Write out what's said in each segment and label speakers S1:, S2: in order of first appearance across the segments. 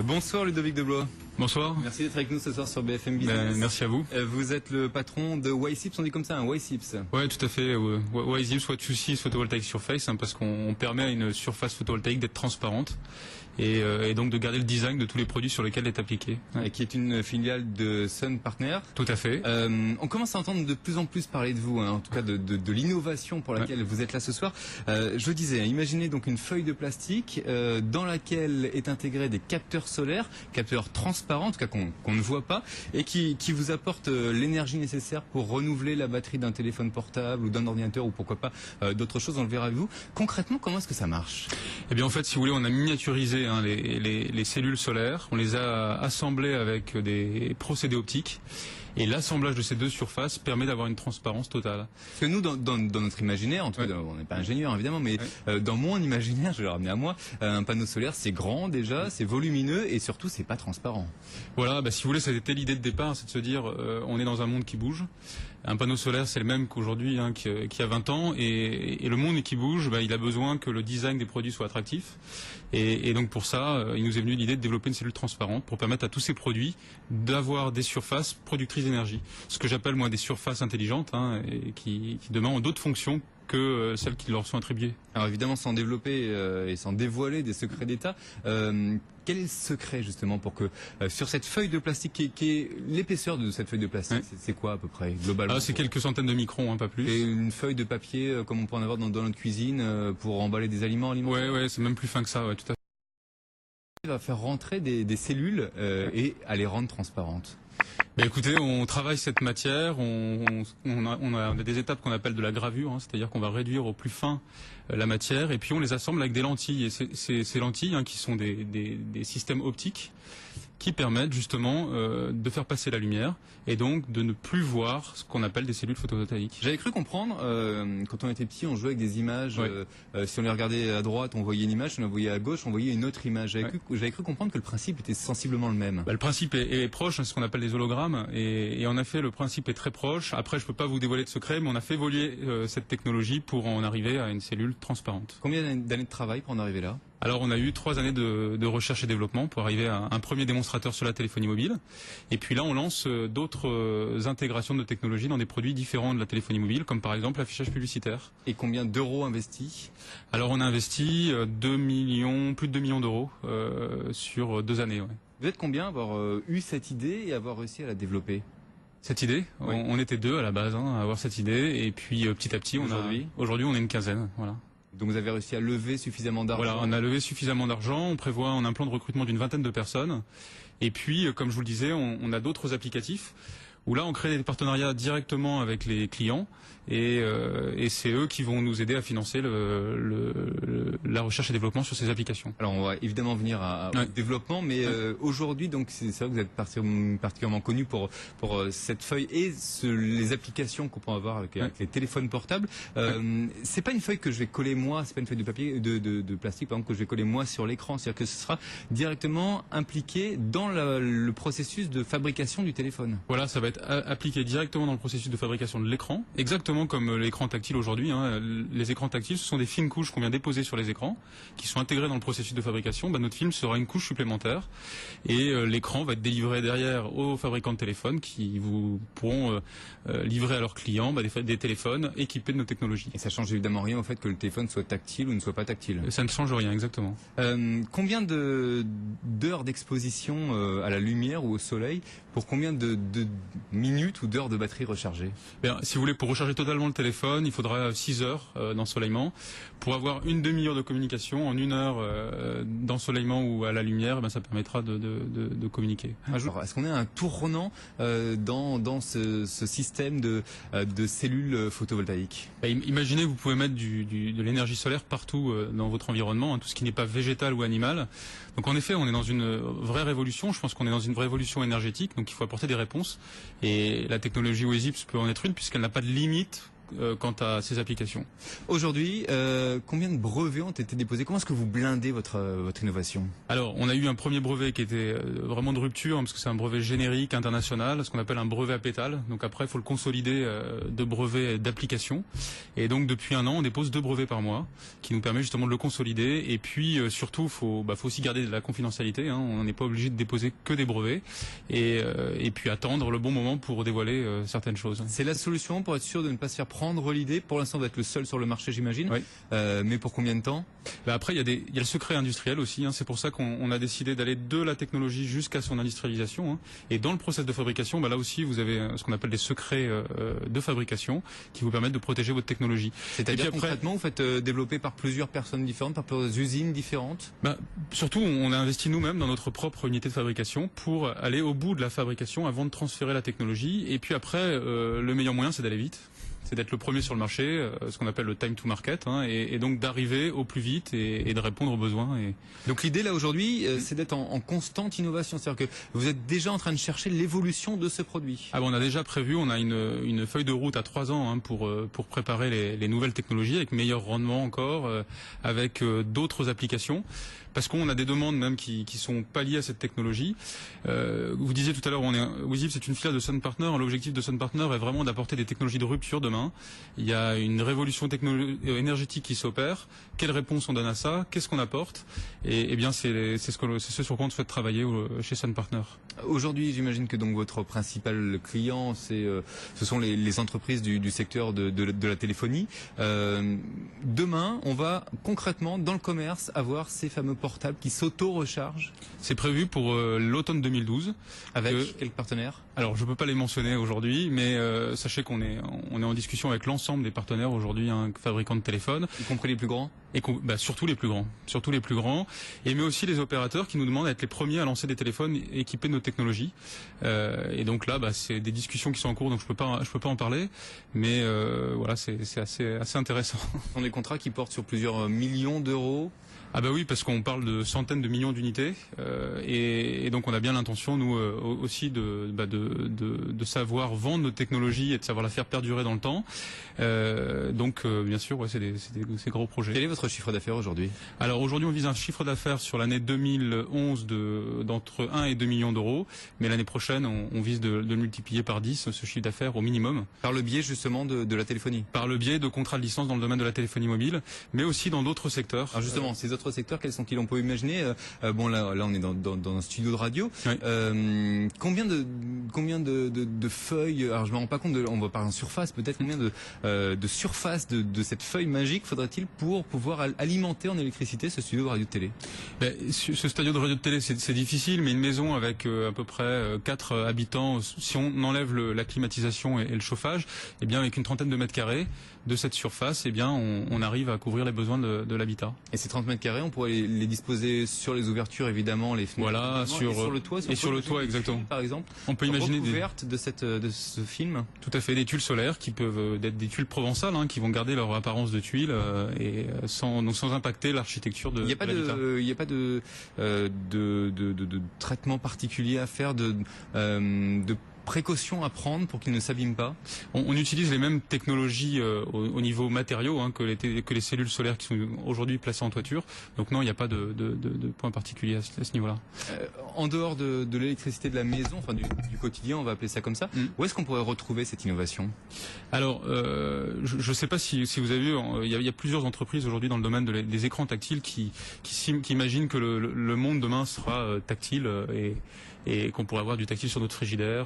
S1: Bonsoir Ludovic Deblois.
S2: Bonsoir.
S1: Merci d'être avec nous ce soir sur BFM Business.
S2: Merci à vous.
S1: Vous êtes le patron de YSIPS, on dit comme ça, hein, YSIPS.
S2: Ouais, tout à fait. YSIPS, soit What2See, photovoltaïque surface, parce qu'on permet à une surface photovoltaïque d'être transparente et donc de garder le design de tous les produits sur lesquels elle est appliquée.
S1: Ouais. Qui est une filiale de Sun Partner.
S2: Tout à fait.
S1: On commence à entendre de plus en plus parler de vous, hein, en tout cas de l'innovation pour laquelle vous êtes là ce soir. Je disais, imaginez donc une feuille de plastique dans laquelle est intégré des capteurs solaires, capteurs transparents, en tout cas qu'on ne voit pas, et qui vous apportent l'énergie nécessaire pour renouveler la batterie d'un téléphone portable ou d'un ordinateur ou pourquoi pas d'autres choses, on le verra avec vous. Concrètement, comment est-ce que ça marche?
S2: Eh bien en fait, si vous voulez, on a miniaturisé les cellules solaires, on les a assemblées avec des procédés optiques. Et l'assemblage de ces deux surfaces permet d'avoir une transparence totale.
S1: Parce que nous, dans notre imaginaire, en tout cas, on n'est pas ingénieur évidemment, mais dans mon imaginaire, je vais le ramener à moi, un panneau solaire, c'est grand déjà, c'est volumineux et surtout, c'est pas transparent.
S2: Voilà, si vous voulez, c'était l'idée de départ, c'est de se dire, on est dans un monde qui bouge. Un panneau solaire, c'est le même qu'aujourd'hui, qui a 20 ans, et le monde qui bouge, il a besoin que le design des produits soit attractif. Et donc pour ça, il nous est venu l'idée de développer une cellule transparente pour permettre à tous ces produits d'avoir des surfaces productrices d'énergie. Ce que j'appelle moi des surfaces intelligentes, et qui demain ont d'autres fonctions que celles qui leur sont attribuées.
S1: Alors évidemment, sans développer et sans dévoiler des secrets d'État, quel est le secret justement pour que sur cette feuille de plastique, qui est l'épaisseur de cette feuille de plastique, c'est quoi à peu près globalement?
S2: C'est quelques centaines de microns, pas plus.
S1: Et une feuille de papier comme on peut en avoir dans notre cuisine pour emballer des aliments alimentaires?
S2: Ouais, c'est même plus fin que ça, tout à fait.
S1: On va faire rentrer des cellules et à les rendre transparentes.
S2: Écoutez, on travaille cette matière, on a des étapes qu'on appelle de la gravure, c'est-à-dire qu'on va réduire au plus fin la matière et puis on les assemble avec des lentilles. Et ces lentilles qui sont des systèmes optiques qui permettent justement de faire passer la lumière et donc de ne plus voir ce qu'on appelle des cellules photovoltaïques.
S1: J'avais cru comprendre, quand on était petit, on jouait avec des images, si on les regardait à droite, on voyait une image, si on la voyait à gauche, on voyait une autre image. J'avais cru comprendre que le principe était sensiblement le même.
S2: Le principe est proche, c'est ce qu'on appelle des hologrammes, et en effet le principe est très proche. Après, je peux pas vous dévoiler de secret, mais on a fait évoluer cette technologie pour en arriver à une cellule transparente.
S1: Combien d'années de travail pour en arriver là?
S2: Alors on a eu 3 années de recherche et développement pour arriver à un premier démonstrateur sur la téléphonie mobile. Et puis là on lance d'autres intégrations de technologies dans des produits différents de la téléphonie mobile, comme par exemple l'affichage publicitaire.
S1: Et combien d'euros investis?
S2: Alors on a investi plus de 2 millions d'euros sur 2 années. Ouais.
S1: Vous êtes combien à avoir eu cette idée et avoir réussi à la développer?
S2: Cette idée, on était 2 à la base à avoir cette idée, et puis petit à petit aujourd'hui on est une quinzaine. Voilà.
S1: Donc vous avez réussi à lever suffisamment d'argent?
S2: Voilà, on a levé suffisamment d'argent, on prévoit un plan de recrutement d'une 20aine de personnes. Et puis, comme je vous le disais, on a d'autres applicatifs où là on crée des partenariats directement avec les clients et c'est eux qui vont nous aider à financer la recherche et développement sur ces applications. Alors
S1: on va évidemment venir au développement, mais aujourd'hui, donc c'est vrai que vous êtes particulièrement connu pour cette feuille et les applications qu'on peut avoir avec les téléphones portables. C'est pas une feuille que je vais coller moi, c'est pas une feuille de papier de plastique par exemple que je vais coller moi sur l'écran, c'est-à-dire que ce sera directement impliqué dans le processus de fabrication du téléphone.
S2: Voilà, ça va être appliqué directement dans le processus de fabrication de l'écran, exactement comme l'écran tactile aujourd'hui. Les écrans tactiles, ce sont des fines couches qu'on vient déposer sur les écrans, qui sont intégrées dans le processus de fabrication. Notre film sera une couche supplémentaire et l'écran va être délivré derrière aux fabricants de téléphones qui vous pourront livrer à leurs clients des téléphones équipés de nos technologies.
S1: Et ça change évidemment rien au fait que le téléphone soit tactile ou ne soit pas tactile.
S2: Ça ne change rien, exactement.
S1: Combien d'heures d'exposition à la lumière ou au soleil pour combien de minutes ou d'heures de batterie rechargée?
S2: Si vous voulez, pour recharger totalement le téléphone, il faudra 6 heures d'ensoleillement. Pour avoir une demi-heure de communication, en 1 heure d'ensoleillement ou à la lumière, ça permettra de communiquer.
S1: Alors, est-ce qu'on est à un tournant dans ce système de cellules photovoltaïques?
S2: Imaginez, vous pouvez mettre de l'énergie solaire partout dans votre environnement, tout ce qui n'est pas végétal ou animal. Donc en effet, on est dans une vraie révolution. Je pense qu'on est dans une vraie révolution énergétique. Donc il faut apporter des réponses. Et la technologie YSIPS peut en être une puisqu'elle n'a pas de limite quant à ces applications.
S1: Aujourd'hui, combien de brevets ont été déposés? Comment est-ce que vous blindez votre innovation?
S2: Alors, on a eu un premier brevet qui était vraiment de rupture, parce que c'est un brevet générique, international, ce qu'on appelle un brevet à pétales. Donc après, il faut le consolider de brevets d'application. Et donc, depuis un an, on dépose 2 brevets par mois, qui nous permet justement de le consolider. Et puis, surtout, faut aussi garder de la confidentialité. On n'est pas obligé de déposer que des brevets. Et puis attendre le bon moment pour dévoiler certaines choses.
S1: C'est la solution pour être sûr de ne pas se faire prendre l'idée. Pour l'instant, vous êtes le seul sur le marché, j'imagine.
S2: Oui.
S1: Mais pour combien de temps?
S2: Après, il y a le secret industriel aussi. C'est pour ça qu'on a décidé d'aller de la technologie jusqu'à son industrialisation. Et dans le process de fabrication, là aussi, vous avez ce qu'on appelle des secrets de fabrication qui vous permettent de protéger votre technologie.
S1: C'est-à-dire concrètement, vous faites développer par plusieurs personnes différentes, par plusieurs usines différentes?
S2: Surtout, on a investi nous-mêmes dans notre propre unité de fabrication pour aller au bout de la fabrication avant de transférer la technologie. Et puis après, le meilleur moyen, c'est d'aller vite. C'est d'être le premier sur le marché, ce qu'on appelle le time to market, et donc d'arriver au plus vite et de répondre aux besoins.
S1: Donc l'idée là aujourd'hui, c'est d'être en constante innovation, c'est-à-dire que vous êtes déjà en train de chercher l'évolution de ce produit.
S2: On a déjà prévu, on a une feuille de route à 3 ans pour préparer les nouvelles technologies avec meilleur rendement encore, avec d'autres applications. Parce qu'on a des demandes même qui sont pas liées à cette technologie. Vous disiez tout à l'heure, WISIP, c'est une filiale de Sun Partner. L'objectif de Sun Partner est vraiment d'apporter des technologies de rupture demain. Il y a une révolution énergétique qui s'opère. Quelle réponse on donne à ça? Qu'est-ce qu'on apporte? Et bien, c'est ce sur quoi on souhaite travailler chez Sun Partner.
S1: Aujourd'hui, j'imagine que donc votre principal client, ce sont les entreprises du secteur de la téléphonie. Demain, on va concrètement dans le commerce avoir ces fameux portables qui s'auto-rechargent.
S2: C'est prévu pour l'automne 2012.
S1: Avec quel partenaire?
S2: Alors, je peux pas les mentionner aujourd'hui, mais sachez qu'on est en discussion avec l'ensemble des partenaires aujourd'hui, fabricants de téléphones.
S1: Y compris les plus grands?
S2: Et surtout les plus grands, mais aussi les opérateurs qui nous demandent d'être les premiers à lancer des téléphones équipés de nos technologies. Et donc là, c'est des discussions qui sont en cours, donc je peux pas en parler, mais voilà, c'est assez intéressant.
S1: Ce sont des contrats qui portent sur plusieurs millions d'euros.
S2: Oui, parce qu'on parle de centaines de millions d'unités, et donc on a bien l'intention, nous aussi, de savoir vendre nos technologies et de savoir la faire perdurer dans le temps. Donc bien sûr, c'est des gros projets.
S1: Quel est votre chiffre d'affaires aujourd'hui?
S2: Alors aujourd'hui, on vise un chiffre d'affaires sur l'année 2011 d'entre 1 et 2 millions d'euros, mais l'année prochaine, on vise de multiplier par 10 ce chiffre d'affaires au minimum.
S1: Par le biais justement de la téléphonie?
S2: Par le biais de contrats de licence dans le domaine de la téléphonie mobile, mais aussi dans d'autres secteurs.
S1: Alors justement, ces autres secteurs, quels sont-ils? On peut imaginer, là on est dans un studio de radio. Oui. Combien de feuilles? Alors je me rends pas compte, on va parler en surface peut-être. Combien de surface de cette feuille magique faudrait-il pour pouvoir alimenter en électricité ce studio de radio de télé?
S2: Ce studio de radio de télé, c'est difficile, mais une maison avec à peu près 4 habitants, si on enlève la climatisation et le chauffage, bien avec une trentaine de mètres carrés de cette surface, bien on arrive à couvrir les besoins de l'habitat.
S1: Et ces 30 mètres carrés, on pourrait les disposer sur les ouvertures, évidemment, les fenêtres.
S2: Voilà,
S1: et sur le toit.
S2: Sur le toit, exactement.
S1: Par exemple,
S2: on peut imaginer
S1: des recouvertes de ce film.
S2: Tout à fait, des tuiles solaires qui peuvent être des tuiles provençales, qui vont garder leur apparence de tuiles et sans impacter l'architecture de l'habitat.
S1: Il n'y a pas de traitement particulier à faire, de précautions à prendre pour qu'ils ne s'abîment pas?
S2: On utilise les mêmes technologies au niveau matériaux que les cellules solaires qui sont aujourd'hui placées en toiture. Donc non, il n'y a pas de point particulier à ce niveau-là.
S1: En dehors de l'électricité de la maison, enfin du quotidien, on va appeler ça comme ça, où est-ce qu'on pourrait retrouver cette innovation?
S2: Alors, je ne sais pas si vous avez vu, il y a plusieurs entreprises aujourd'hui dans le domaine des écrans tactiles qui imaginent que le monde demain sera tactile et qu'on pourrait avoir du tactile sur notre frigidaire.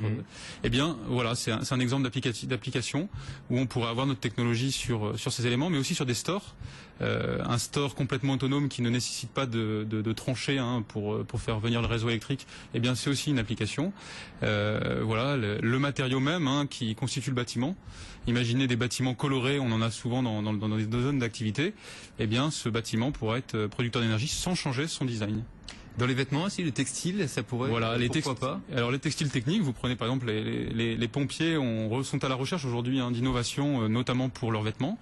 S2: Eh bien, voilà, c'est un exemple d'application où on pourrait avoir notre technologie sur ces éléments, mais aussi sur des stores. Un store complètement autonome qui ne nécessite pas de trancher pour faire venir le réseau électrique, eh bien c'est aussi une application. Voilà, le matériau même qui constitue le bâtiment. Imaginez des bâtiments colorés, on en a souvent dans des zones d'activité. Eh bien, ce bâtiment pourrait être producteur d'énergie sans changer son design.
S1: Dans les vêtements aussi, le textile, ça pourrait.
S2: Voilà,
S1: pourquoi pas.
S2: Alors les textiles techniques, vous prenez par exemple les pompiers sont à la recherche aujourd'hui d'innovation, notamment pour leurs vêtements,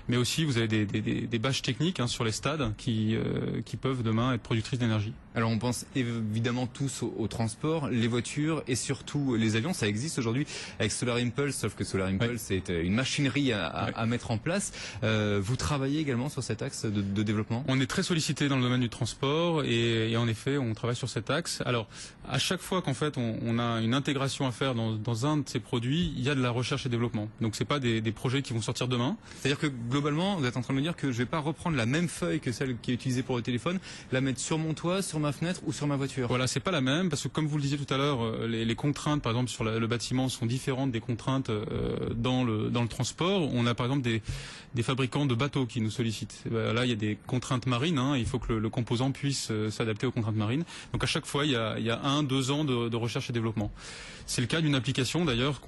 S2: mais aussi vous avez des bâches techniques sur les stades qui peuvent demain être productrices d'énergie.
S1: Alors on pense évidemment tous au transport, les voitures et surtout les avions. Ça existe aujourd'hui avec Solar Impulse, sauf que Solar Impulse c'est une machinerie à mettre en place. Vous travaillez également sur cet axe de développement?
S2: On est très sollicité dans le domaine du transport et en effet on travaille sur cet axe. Alors à chaque fois qu'en fait on a une intégration à faire dans un de ces produits, il y a de la recherche et développement. Donc c'est pas des projets qui vont sortir demain.
S1: C'est-à-dire que globalement vous êtes en train de me dire que je vais pas reprendre la même feuille que celle qui est utilisée pour le téléphone, la mettre sur mon toit, sur ma fenêtre ou sur ma voiture.
S2: Voilà, c'est pas la même parce que comme vous le disiez tout à l'heure, les contraintes par exemple sur le bâtiment sont différentes des contraintes dans le transport. On a par exemple des fabricants de bateaux qui nous sollicitent. Là, il y a des contraintes marines. Il faut que le composant puisse s'adapter aux contraintes marines. Donc à chaque fois, il y a 1-2 ans de recherche et développement. C'est le cas d'une application d'ailleurs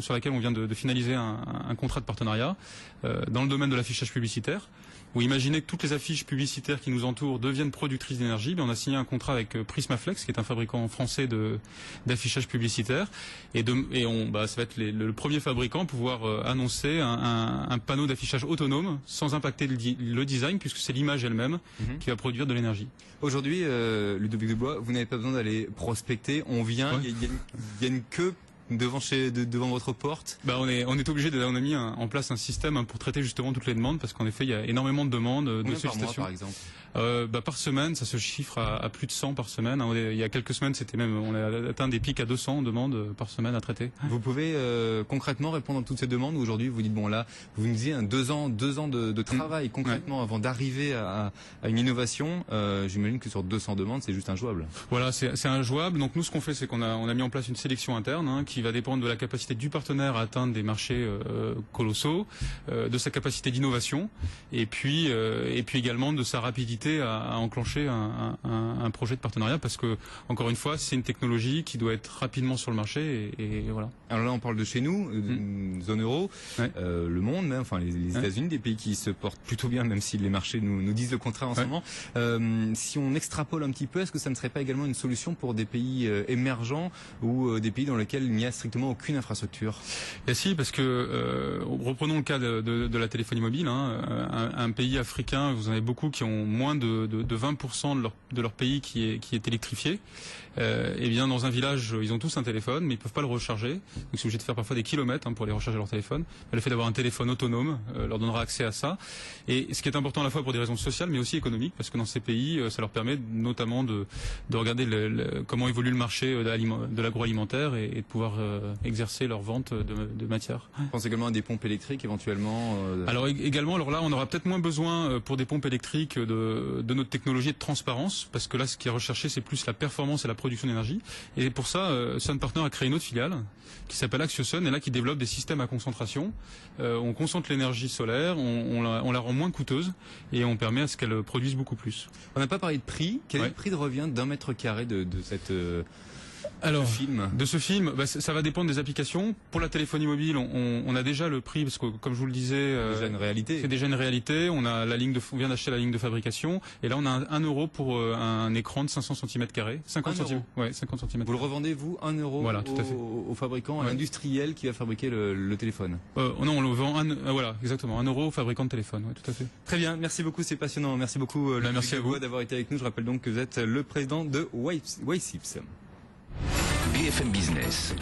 S2: sur laquelle on vient de finaliser un contrat de partenariat dans le domaine de l'affichage publicitaire. Où imaginez que toutes les affiches publicitaires qui nous entourent deviennent productrices d'énergie. On a signé un contrat avec Prismaflex, qui est un fabricant français d'affichage publicitaire, et ça va être le premier fabricant à pouvoir annoncer un panneau d'affichage autonome sans impacter le design, puisque c'est l'image elle-même qui va produire de l'énergie.
S1: Aujourd'hui, Ludovic Dubois, vous n'avez pas besoin d'aller prospecter. On vient, il y a une queue devant votre porte.
S2: On est obligé on a mis en place un système pour traiter justement toutes les demandes, parce qu'en effet il y a énormément de demandes, de sollicitations.
S1: Par mois, par exemple
S2: par semaine, ça se chiffre à plus de 100 par semaine. Il y a quelques semaines, on a atteint des pics à 200 demandes par semaine à traiter.
S1: Vous pouvez concrètement répondre à toutes ces demandes, ou aujourd'hui vous dites bon là, vous nous disiez 2 ans de travail concrètement avant d'arriver à une innovation. J'imagine que sur 200 demandes, c'est juste injouable.
S2: Voilà, c'est injouable. Donc nous, ce qu'on fait, c'est qu'on a mis en place une sélection interne qui va dépendre de la capacité du partenaire à atteindre des marchés colossaux, de sa capacité d'innovation, et puis également de sa rapidité à enclencher un projet de partenariat, parce que encore une fois, c'est une technologie qui doit être rapidement sur le marché, et voilà.
S1: Alors là, on parle de chez nous, zone euro, le monde, même, enfin les États-Unis, des pays qui se portent plutôt bien, même si les marchés nous disent le contraire en ce moment. Si on extrapole un petit peu, est-ce que ça ne serait pas également une solution pour des pays émergents ou des pays dans lesquels il n'y a strictement aucune infrastructure?
S2: Et si, parce que reprenons le cas de la téléphonie mobile. Un pays africain, vous en avez beaucoup qui ont moins de 20% de leur pays qui est électrifié. Et bien dans un village, ils ont tous un téléphone, mais ils peuvent pas le recharger. Donc ils sont obligés de faire parfois des kilomètres pour aller recharger leur téléphone. Le fait d'avoir un téléphone autonome leur donnera accès à ça. Et ce qui est important à la fois pour des raisons sociales, mais aussi économiques, parce que dans ces pays, ça leur permet notamment de regarder comment évolue le marché de l'agroalimentaire et de pouvoir exercer leur vente de matières.
S1: Je pense également à des pompes électriques éventuellement.
S2: Alors là, on aura peut-être moins besoin pour des pompes électriques de notre technologie de transparence, parce que là, ce qui est recherché, c'est plus la performance et la production d'énergie. Et pour ça, Sun Partner a créé une autre filiale qui s'appelle AxioSun, et là qui développe des systèmes à concentration. On concentre l'énergie solaire, on la rend moins coûteuse, et on permet à ce qu'elle produise beaucoup plus.
S1: On n'a pas parlé de prix. Quel est le prix de revient d'1 mètre carré de cette
S2: de ce film, ça va dépendre des applications. Pour la téléphonie mobile, on a déjà le prix, parce que comme je vous le disais, c'est déjà une réalité. On vient d'acheter la ligne de fabrication, et là on a 1 euro pour un écran de 500 cm². 50 cm. Ouais, 50 cm.
S1: Vous le revendez, vous, 1 euro au fabricant, à l'industriel qui va fabriquer le téléphone?
S2: Non, on le vend voilà, exactement, 1 euro au fabricant de téléphone. Ouais, tout à fait.
S1: Très bien, merci beaucoup, c'est passionnant. Merci beaucoup,
S2: merci à vous
S1: d'avoir été avec nous. Je rappelle donc que vous êtes le président de Waysips.
S3: BFM Business.